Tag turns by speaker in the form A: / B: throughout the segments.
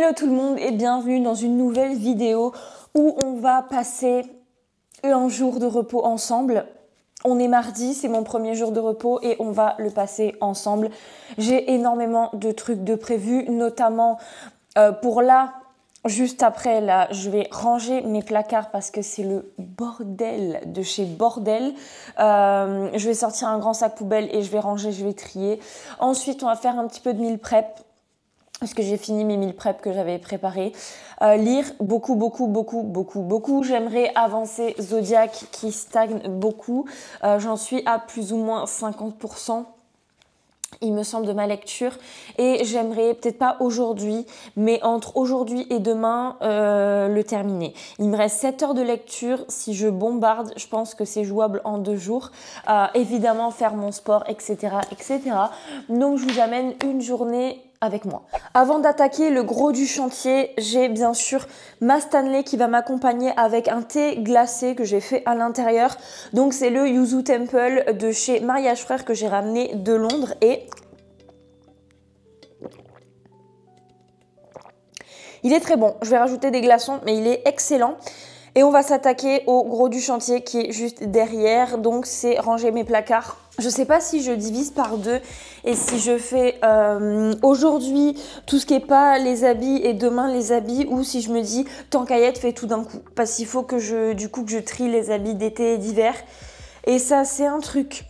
A: Hello tout le monde et bienvenue dans une nouvelle vidéo où on va passer un jour de repos ensemble. On est mardi, c'est mon premier jour de repos et on va le passer ensemble. J'ai énormément de trucs de prévus, notamment pour là, juste après là, je vais ranger mes placards parce que c'est le bordel de chez Bordel. Je vais sortir un grand sac poubelle et je vais ranger, je vais trier. Ensuite, on va faire un petit peu de meal prep. Parce que j'ai fini mes meal prep que j'avais préparés. Lire beaucoup. J'aimerais avancer Zodiac qui stagne beaucoup. J'en suis à plus ou moins 50%. Il me semble de ma lecture et j'aimerais peut-être pas aujourd'hui mais entre aujourd'hui et demain le terminer. Il me reste 7 heures de lecture, si je bombarde je pense que c'est jouable en 2 jours. Évidemment faire mon sport etc. Donc je vous amène une journée avec moi. Avant d'attaquer le gros du chantier, j'ai bien sûr ma Stanley qui va m'accompagner avec un thé glacé que j'ai fait à l'intérieur. Donc c'est le Yuzu Temple de chez Mariage Frères que j'ai ramené de Londres et il est très bon. Je vais rajouter des glaçons mais il est excellent. Et on va s'attaquer au gros du chantier qui est juste derrière. Donc c'est ranger mes placards. Je sais pas si je divise par deux et si je fais aujourd'hui tout ce qui est pas les habits et demain les habits, ou si je me dis tant qu'à y être, fais tout d'un coup. Parce qu'il faut que je trie les habits d'été et d'hiver. Et ça c'est un truc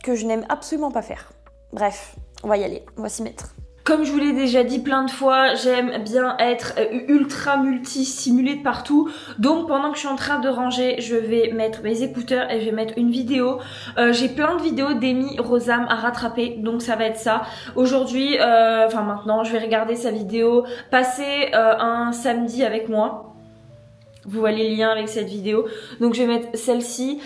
A: que je n'aime absolument pas faire. Bref, on va y aller, on va s'y mettre. Comme je vous l'ai déjà dit plein de fois, j'aime bien être ultra multi-stimulée de partout. Donc pendant que je suis en train de ranger, je vais mettre mes écouteurs et je vais mettre une vidéo. J'ai plein de vidéos d'Amy Rosam à rattraper, donc ça va être ça. Aujourd'hui, maintenant, je vais regarder sa vidéo, passer un samedi avec moi. Vous voyez le lien avec cette vidéo. Donc je vais mettre celle-ci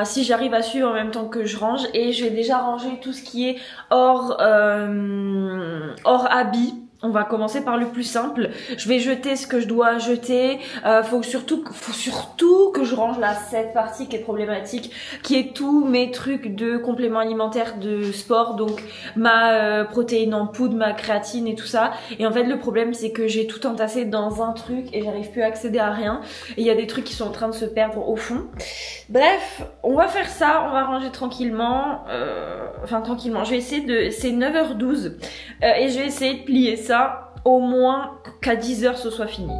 A: si j'arrive à suivre en même temps que je range. Et je vais déjà ranger tout ce qui est hors habit. On va commencer par le plus simple. Je vais jeter ce que je dois jeter. Faut surtout que je range cette partie qui est problématique, qui est tous mes trucs de compléments alimentaires de sport, donc ma protéine en poudre, ma créatine et tout ça. Et en fait le problème c'est que j'ai tout entassé dans un truc et j'arrive plus à accéder à rien. Et il y a des trucs qui sont en train de se perdre au fond. Bref, on va faire ça, on va ranger tranquillement. Tranquillement. Je vais essayer de... C'est 9h12 et je vais essayer de plier ça au moins qu'à 10h ce soit fini.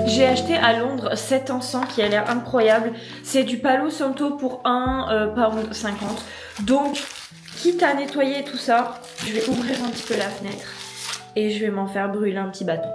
A: J'ai acheté à Londres cet encens qui a l'air incroyable. C'est du Palo Santo pour 1,50 £. Donc, quitte à nettoyer tout ça, je vais ouvrir un petit peu la fenêtre et je vais m'en faire brûler un petit bâton.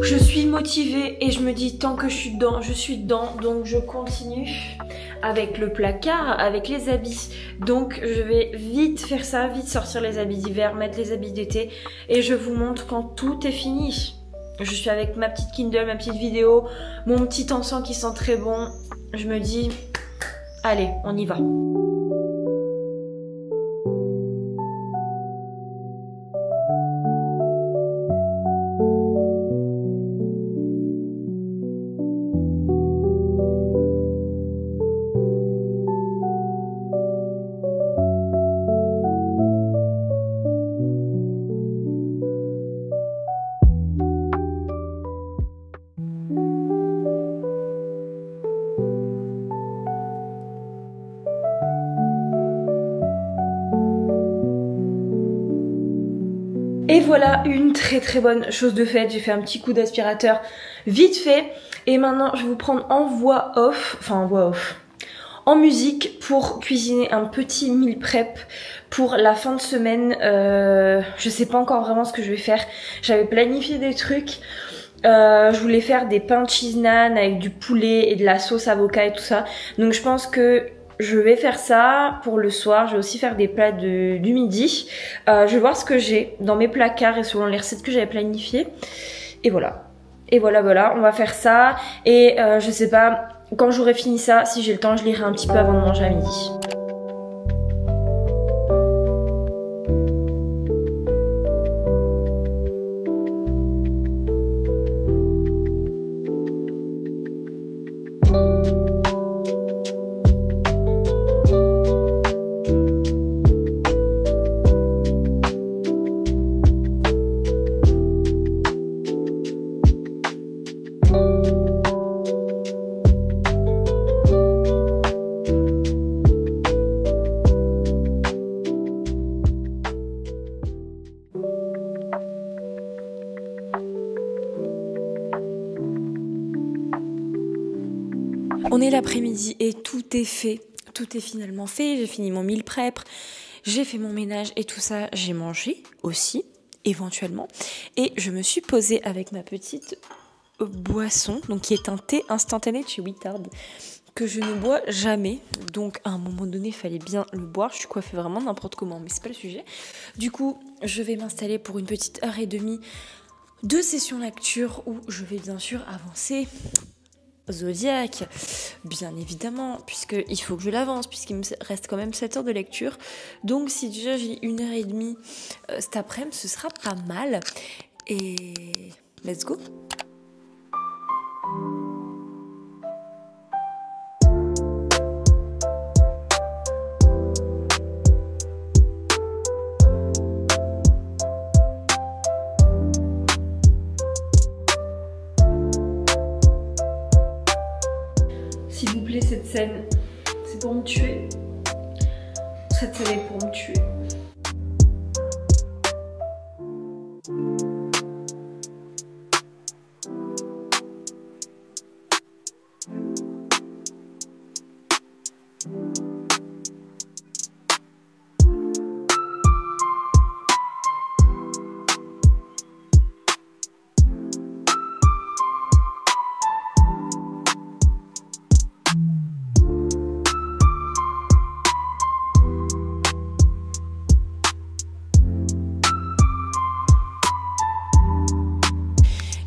A: Je suis motivée et je me dis tant que je suis dedans, donc je continue avec le placard, avec les habits. Donc je vais vite faire ça, vite sortir les habits d'hiver, mettre les habits d'été et je vous montre quand tout est fini. Je suis avec ma petite Kindle, ma petite vidéo, mon petit encens qui sent très bon. Je me dis, allez, on y va. Et voilà une très bonne chose de faite. J'ai fait un petit coup d'aspirateur vite fait. Et maintenant je vais vous prendre en voix off, en musique pour cuisiner un petit meal prep pour la fin de semaine. Je sais pas encore vraiment ce que je vais faire. J'avais planifié des trucs. Je voulais faire des pains cheese naan avec du poulet et de la sauce avocat et tout ça. Donc je pense que je vais faire ça pour le soir. Je vais aussi faire des plats du midi. Je vais voir ce que j'ai dans mes placards et selon les recettes que j'avais planifiées. Et voilà. Et voilà, on va faire ça. Et je sais pas, quand j'aurai fini ça, si j'ai le temps, je lirai un petit peu avant de manger à midi. On est l'après-midi et tout est fait. Tout est finalement fait. J'ai fini mon meal prep. J'ai fait mon ménage et tout ça. J'ai mangé aussi, éventuellement. Et je me suis posée avec ma petite boisson, donc qui est un thé instantané de chez Wittard, que je ne bois jamais. Donc à un moment donné, il fallait bien le boire. Je suis coiffée vraiment n'importe comment, mais c'est pas le sujet. Du coup, je vais m'installer pour une petite heure et demie de session lecture où je vais bien sûr avancer Zodiac, bien évidemment, puisqu'il faut que je l'avance, puisqu'il me reste quand même 7 heures de lecture. Donc si déjà j'ai 1h30 cet après-midi, ce sera pas mal. Et let's go! S'il vous plaît, cette scène, c'est pour me tuer. Cette scène est pour me tuer.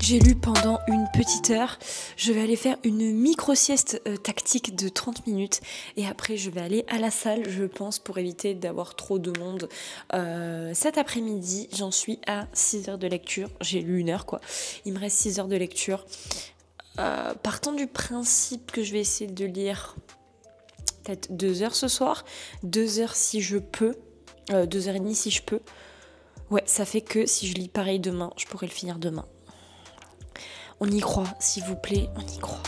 A: J'ai lu pendant une petite heure. Je vais aller faire une micro-sieste tactique de 30 minutes. Et après, je vais aller à la salle, je pense, pour éviter d'avoir trop de monde. Cet après-midi, j'en suis à 6 heures de lecture. J'ai lu 1 heure, quoi. Il me reste 6 heures de lecture. Partant du principe que je vais essayer de lire peut-être 2 heures ce soir. 2 heures si je peux. 2h30 si je peux. Ouais, ça fait que si je lis pareil demain, je pourrais le finir demain. On y croit, s'il vous plaît, on y croit.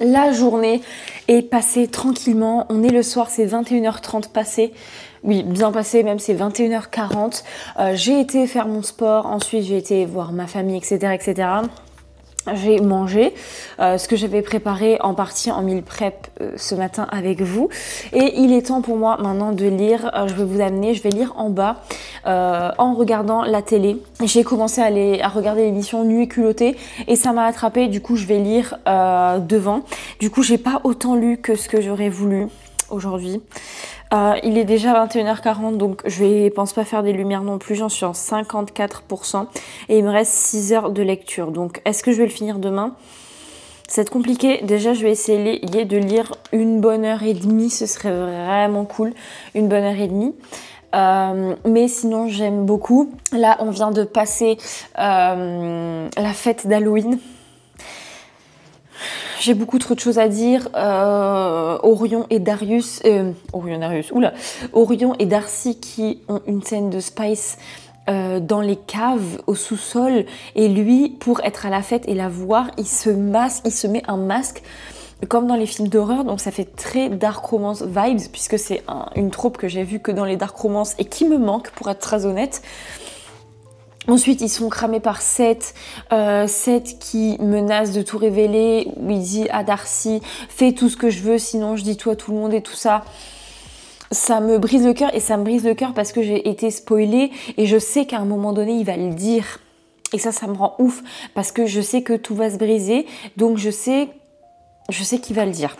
A: La journée est passée tranquillement. On est le soir, c'est 21h30 passé. Oui, bien passé, même c'est 21h40. J'ai été faire mon sport, ensuite j'ai été voir ma famille, etc. etc. J'ai mangé ce que j'avais préparé en partie en meal prep ce matin avec vous. Et il est temps pour moi maintenant de lire. Je vais vous amener, je vais lire en bas en regardant la télé. J'ai commencé à regarder l'émission Nuit et culottée et ça m'a attrapée. Du coup, je vais lire devant. Du coup, j'ai pas autant lu que ce que j'aurais voulu aujourd'hui. Il est déjà 21h40, donc je pense pas faire des lumières non plus, j'en suis en 54% et il me reste 6 heures de lecture. Donc est-ce que je vais le finir demain? C'est compliqué. Déjà, je vais essayer de lire 1 bonne heure et demie, ce serait vraiment cool, 1 bonne heure et demie. Mais sinon, j'aime beaucoup. Là, on vient de passer la fête d'Halloween. J'ai beaucoup trop de choses à dire. Orion et Darcy qui ont une scène de Spice dans les caves au sous-sol, et lui, pour être à la fête et la voir, il se met un masque comme dans les films d'horreur, donc ça fait très dark romance vibes, puisque c'est une trope que j'ai vue que dans les dark romance et qui me manque, pour être très honnête. Ensuite, ils sont cramés par Seth, Seth qui menace de tout révéler, où il dit à Darcy « Fais tout ce que je veux, sinon je dis tout à tout le monde » et tout ça. Ça me brise le cœur, et ça me brise le cœur parce que j'ai été spoilée, et je sais qu'à un moment donné, il va le dire. Et ça me rend ouf, parce que je sais que tout va se briser, donc je sais qu'il va le dire.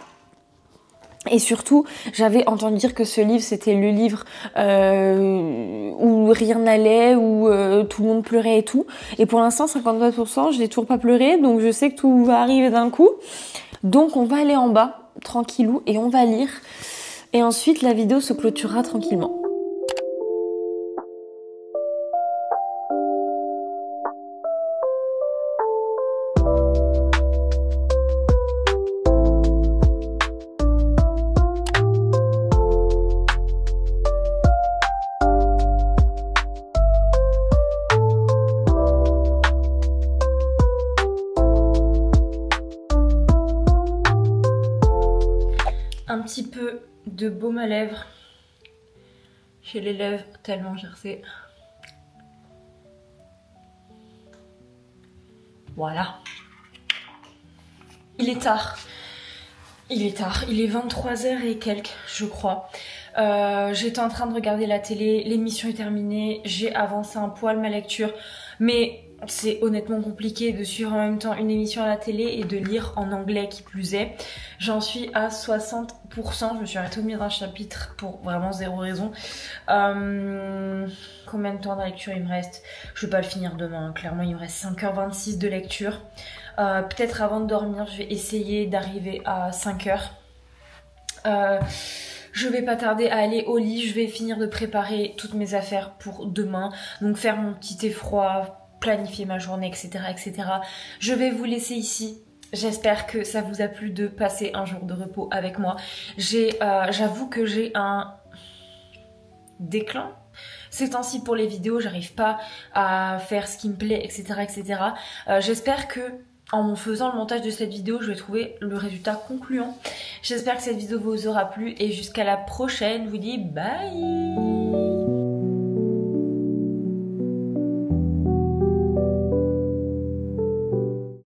A: Et surtout, j'avais entendu dire que ce livre, c'était le livre où rien n'allait, où tout le monde pleurait et tout. Et pour l'instant, 52%, je n'ai toujours pas pleuré, donc je sais que tout va arriver d'un coup. Donc on va aller en bas, tranquillou, et on va lire. Et ensuite, la vidéo se clôturera tranquillement. Un petit peu de baume à lèvres. J'ai les lèvres tellement gercées. Voilà. Il est tard. Il est 23h et quelques, je crois. J'étais en train de regarder la télé, l'émission est terminée, j'ai avancé un poil ma lecture, mais c'est honnêtement compliqué de suivre en même temps une émission à la télé et de lire en anglais qui plus est. J'en suis à 60%, je me suis arrêtée au milieu d'un chapitre pour vraiment zéro raison. Combien de temps de lecture il me reste? Je vais pas le finir demain, clairement il me reste 5h26 de lecture. Peut-être avant de dormir, je vais essayer d'arriver à 5h. Je vais pas tarder à aller au lit, je vais finir de préparer toutes mes affaires pour demain. Donc faire mon petit thé froid, planifier ma journée, etc., etc. Je vais vous laisser ici. J'espère que ça vous a plu de passer un jour de repos avec moi. J'avoue que j'ai un déclin ces temps-ci pour les vidéos, j'arrive pas à faire ce qui me plaît, etc., etc. J'espère que en faisant le montage de cette vidéo, je vais trouver le résultat concluant. J'espère que cette vidéo vous aura plu et jusqu'à la prochaine, je vous dis bye.